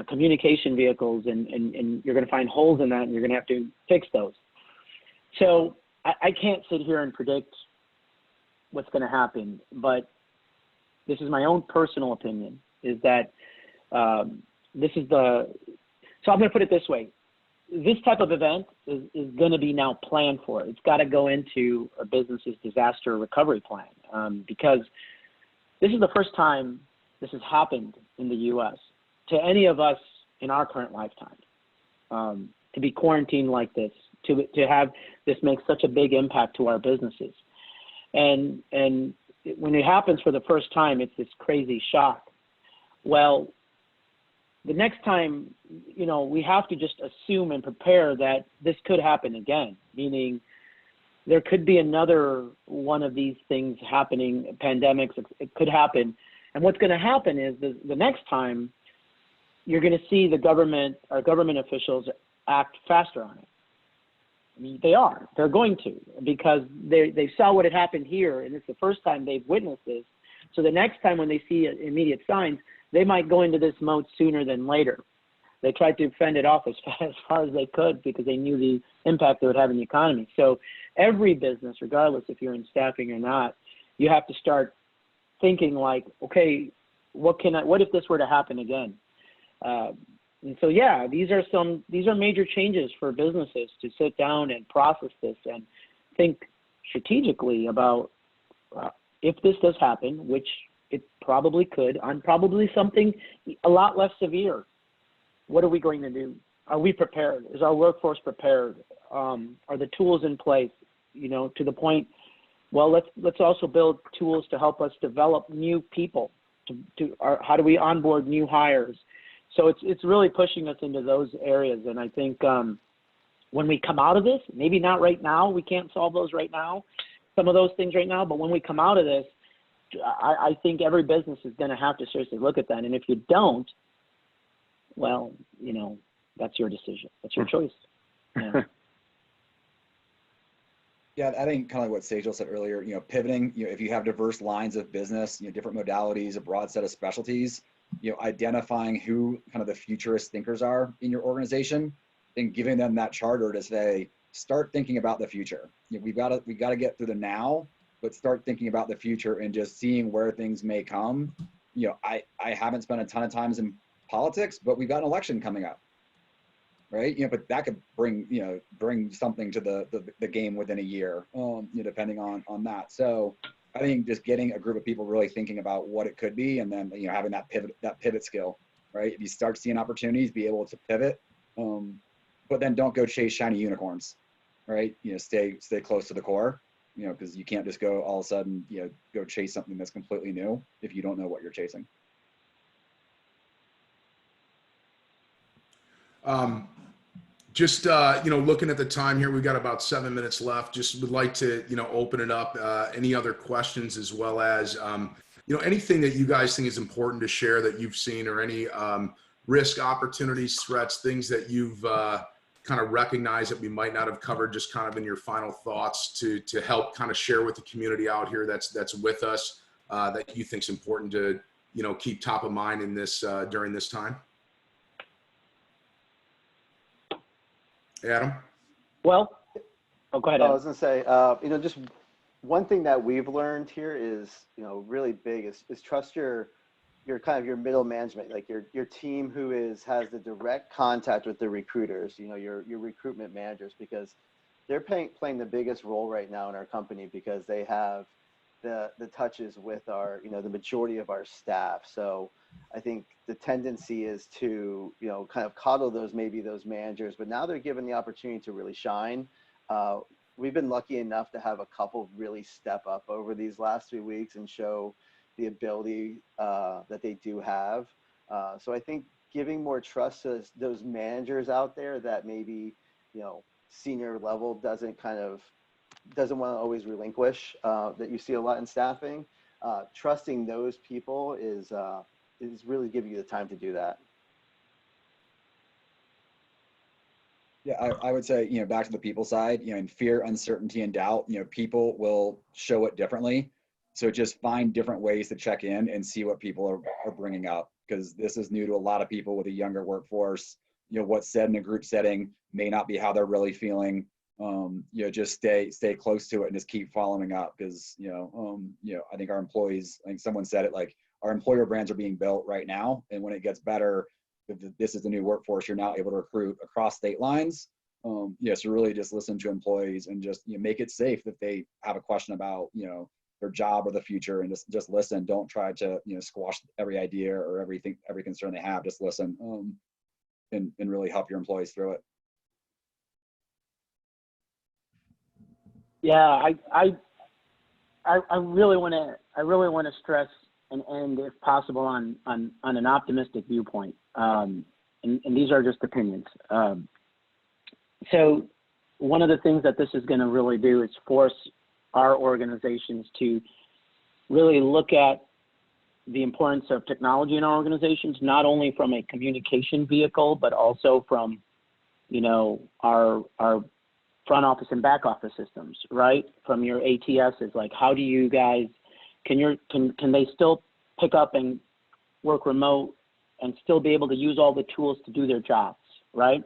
communication vehicles, and you're going to find holes in that, and you're going to have to fix those. So I can't sit here and predict what's going to happen, but this is my own personal opinion, is that so I'm going to put it this way. This type of event is going to be now planned for. It's got to go into a business's disaster recovery plan, because this is the first time this has happened in the U.S. to any of us in our current lifetime, to be quarantined like this, to have this make such a big impact to our businesses. And when it happens for the first time, it's this crazy shock. Well, the next time, we have to just assume and prepare that this could happen again, meaning there could be another one of these things happening, pandemics, it could happen. And what's going to happen is the next time you're going to see our government officials act faster on it. I mean, they're going to, because they saw what had happened here, and it's the first time they've witnessed this. So the next time when they see immediate signs, they might go into this mode sooner than later. They tried to fend it off as far as they could, because they knew the impact it would have on the economy. So every business, regardless if you're in staffing or not, you have to start thinking like, okay, what if this were to happen again? And so, yeah, these are major changes for businesses to sit down and process this and think strategically about if this does happen, which it probably could, on probably something a lot less severe. What are we going to do? Are we prepared? Is our workforce prepared? Are the tools in place? To the point. Well, let's also build tools to help us develop new people. How do we onboard new hires? So it's really pushing us into those areas. And I think when we come out of this, maybe not right now, we can't solve those right now, some of those things right now, but when we come out of this, I think every business is going to have to seriously look at that. And if you don't, well, that's your decision. That's your choice. Yeah. Yeah, I think kind of what Sejal said earlier, pivoting, if you have diverse lines of business, different modalities, a broad set of specialties, identifying who kind of the futurist thinkers are in your organization and giving them that charter to say, start thinking about the future. We got to get through the now, but start thinking about the future and just seeing where things may come. I haven't spent a ton of times in politics, but we've got an election coming up, right? But that could bring something to the game within a year, depending on that. So I think just getting a group of people really thinking about what it could be, and then having that pivot skill, right? If you start seeing opportunities, be able to pivot, but then don't go chase shiny unicorns, right? Stay close to the core, because you can't just go all of a sudden, go chase something that's completely new if you don't know what you're chasing. Just looking at the time here, we've got about 7 minutes left. Just would like to, open it up. Any other questions, as well as, anything that you guys think is important to share that you've seen, or any risk, opportunities, threats, things that you've kind of recognized that we might not have covered, just kind of in your final thoughts to help kind of share with the community out here that's with us, that you think is important to, keep top of mind in this during this time. Adam? Well, go ahead, Adam. I was going to say, just one thing that we've learned here is, really big is trust your kind of your middle management, like your team who has the direct contact with the recruiters, your recruitment managers, because they're playing the biggest role right now in our company, because they have the touches with our, the majority of our staff. So I think the tendency is to, kind of coddle those managers, but now they're given the opportunity to really shine. We've been lucky enough to have a couple really step up over these last 3 weeks and show the ability that they do have. So I think giving more trust to those managers out there that maybe, senior level doesn't want to always relinquish, that you see a lot in staffing. Trusting those people is really giving you the time to do that. Yeah, I would say, back to the people side, in fear, uncertainty, and doubt, people will show it differently. So just find different ways to check in and see what people are bringing up, because this is new to a lot of people with a younger workforce. What's said in a group setting may not be how they're really feeling. Just stay close to it and just keep following up, because, I think our employees, I think someone said it, like, our employer brands are being built right now. And when it gets better, if this is the new workforce, you're now able to recruit across state lines. So really just listen to employees and just make it safe if they have a question about, their job or the future, and just listen. Don't try to, squash every idea or every concern they have. Just listen, and really help your employees through it. Yeah, I really want to stress and end, if possible, on an optimistic viewpoint. And these are just opinions. So one of the things that this is going to really do is force our organizations to really look at the importance of technology in our organizations, not only from a communication vehicle, but also from, our front office and back office systems, right? From your ATSs, like, how do you guys, can they still pick up and work remote and still be able to use all the tools to do their jobs, right?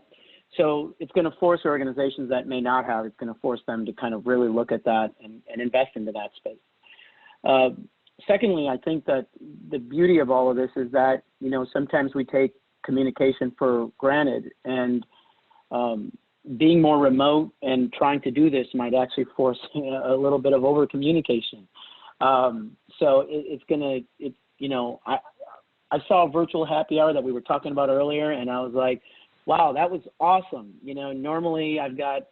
So it's going to force organizations that may not have, it's going to force them to kind of really look at that and invest into that space. Secondly, I think that the beauty of all of this is that, sometimes we take communication for granted, and being more remote and trying to do this might actually force a little bit of over communication. So I saw a virtual happy hour that we were talking about earlier, and I was like, wow, that was awesome. Normally I've got,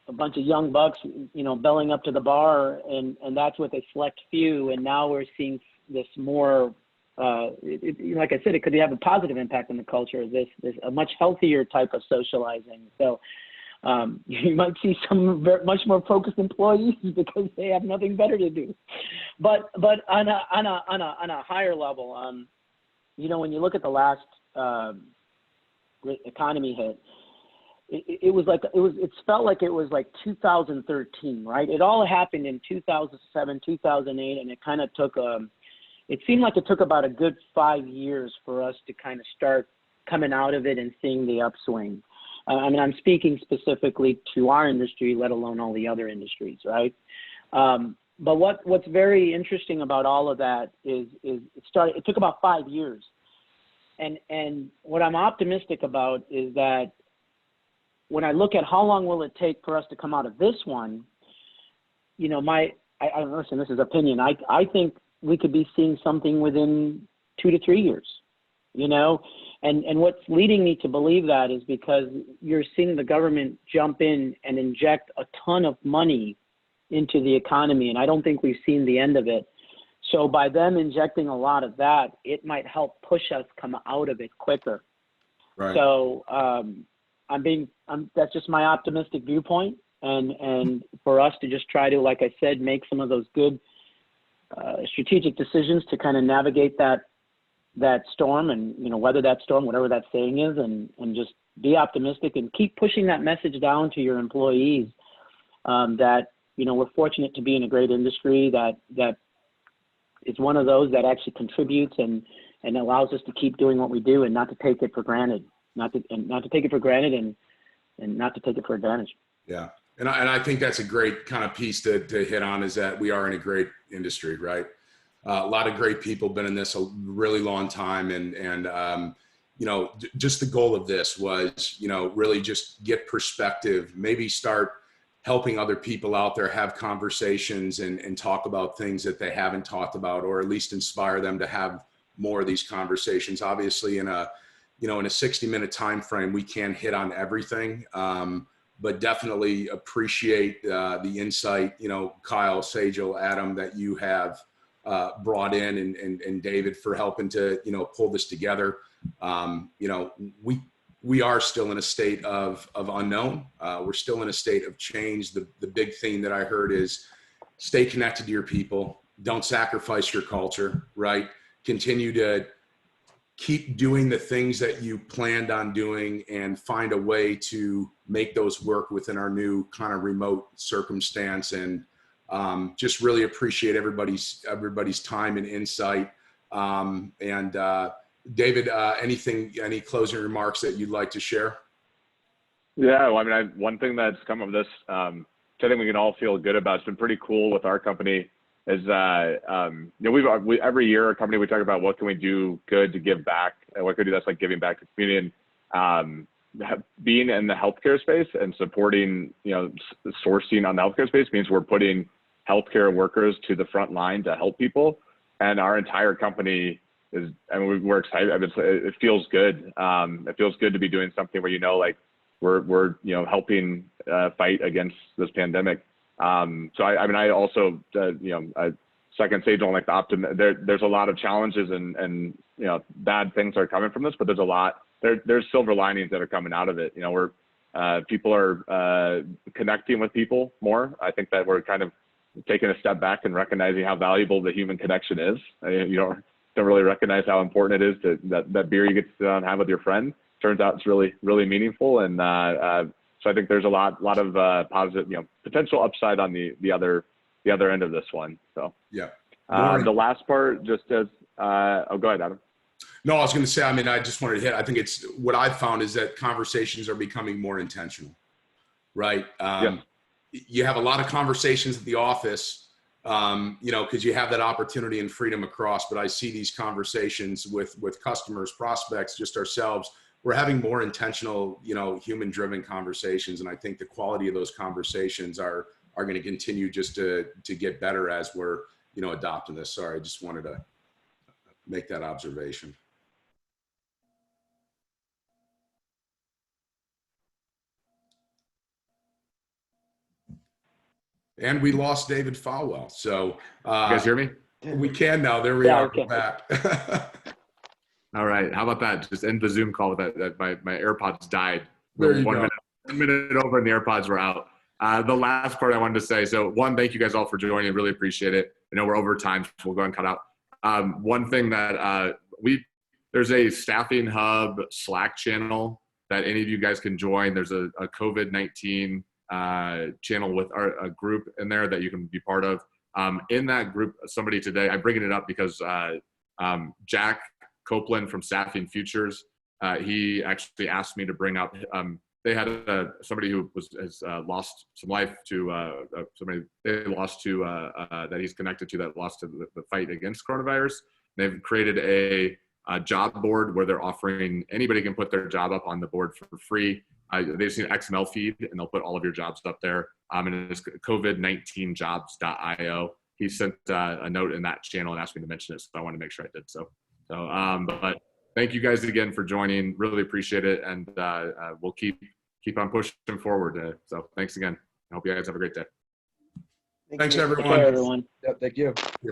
a bunch of young bucks, belling up to the bar, and that's with a select few. And now we're seeing this more, like I said, it could have a positive impact on the culture. This a much healthier type of socializing. So you might see some much more focused employees because they have nothing better to do. But on a higher level, when you look at the last economy hit, it felt like it was like 2013, right? It all happened in 2007, 2008, and it kind of took it seemed like it took about a good 5 years for us to kind of start coming out of it and seeing the upswing. I mean, I'm speaking specifically to our industry, let alone all the other industries, right? But what's very interesting about all of that is it took about 5 years. And what I'm optimistic about is that when I look at how long will it take for us to come out of this one, you know, listen, this is opinion. I think we could be seeing something within 2 to 3 years, you know? And what's leading me to believe that is because you're seeing the government jump in and inject a ton of money into the economy, and I don't think we've seen the end of it. So by them injecting a lot of that, it might help push us come out of it quicker. Right. So that's just my optimistic viewpoint, and for us to just try to, like I said, make some of those good strategic decisions to kind of navigate that storm, and, you know, weather that storm, whatever that saying is, and just be optimistic and keep pushing that message down to your employees, that, you know, we're fortunate to be in a great industry that is one of those that actually contributes and allows us to keep doing what we do and not to take it for granted, not to take it for granted and not to take it for advantage. Yeah. And I think that's a great kind of piece to hit on, is that we are in a great industry, right? A lot of great people been in this a really long time. And you know, just the goal of this was, you know, really just get perspective, maybe start helping other people out there have conversations and talk about things that they haven't talked about, or at least inspire them to have more of these conversations. Obviously in a 60-minute time frame, we can't hit on everything, but definitely appreciate the insight, you know, Kyle, Sejal, Adam, that you have brought in, and David for helping to, you know, pull this together. You know, we are still in a state of unknown. We're still in a state of change. The big thing that I heard is stay connected to your people. Don't sacrifice your culture, right? Continue to keep doing the things that you planned on doing and find a way to make those work within our new kind of remote circumstance. And just really appreciate everybody's time and insight. David, any closing remarks that you'd like to share? Yeah, well, I mean, one thing that's come of this, which I think we can all feel good about, it's been pretty cool with our company, is you know, we every year our company, we talk about what can we do good to give back, and what can we do that's like giving back to the community. And being in the healthcare space and supporting, you know, sourcing on the healthcare space means we're putting healthcare workers to the front line to help people, and our entire company we're excited. I mean, it feels good. It feels good to be doing something where, you know, like we're you know, helping fight against this pandemic. So I mean, I also you know, I second Sage on like the optimism. There's a lot of challenges and you know, bad things are coming from this, but there's silver linings that are coming out of it. You know, people are connecting with people more. I think that we're kind of taking a step back and recognizing how valuable the human connection is. You don't really recognize how important it is to that beer you get to sit down and have with your friend. Turns out it's really, really meaningful. And so I think there's a lot of positive, you know, potential upside on the other end of this one. So yeah. The last part, just as go ahead, Adam. No, I was going to say, I mean, I just wanted to hit, I think it's what I've found is that conversations are becoming more intentional, right? Yeah. You have a lot of conversations at the office, you know, because you have that opportunity and freedom across, but I see these conversations with customers, prospects, just ourselves. We're having more intentional, you know, human-driven conversations, and I think the quality of those conversations are going to continue just to get better as we're, you know, adopting this. Sorry, I just wanted to make that observation. And we lost David Falwell. So you guys hear me? We can now. There we are. Okay. We're back. All right. How about that? Just end the Zoom call with that. My AirPods died. There you 1 go. minute, 1 minute over and the AirPods were out. The last part I wanted to say, so one, thank you guys all for joining. Really appreciate it. I know we're over time, so we'll go and cut out. One thing that there's a Staffing Hub Slack channel that any of you guys can join. There's a COVID-19 channel with a group in there that you can be part of. In that group, somebody today, I'm bringing it up because Jack Copeland from Staffing Futures, he actually asked me to bring up, they had somebody who has lost some life to somebody they lost to that he's connected to that lost to the fight against coronavirus. They've created a job board where they're offering anybody can put their job up on the board for free. They just need an XML feed and they'll put all of your jobs up there. And it's COVID19jobs.io. He sent a note in that channel and asked me to mention it, so I wanted to make sure I did so. But thank you guys again for joining. Really appreciate it, and we'll keep on pushing forward. So thanks again. I hope you guys have a great day. Thanks, you. everyone. Take care, everyone. Yep, thank you. Yeah.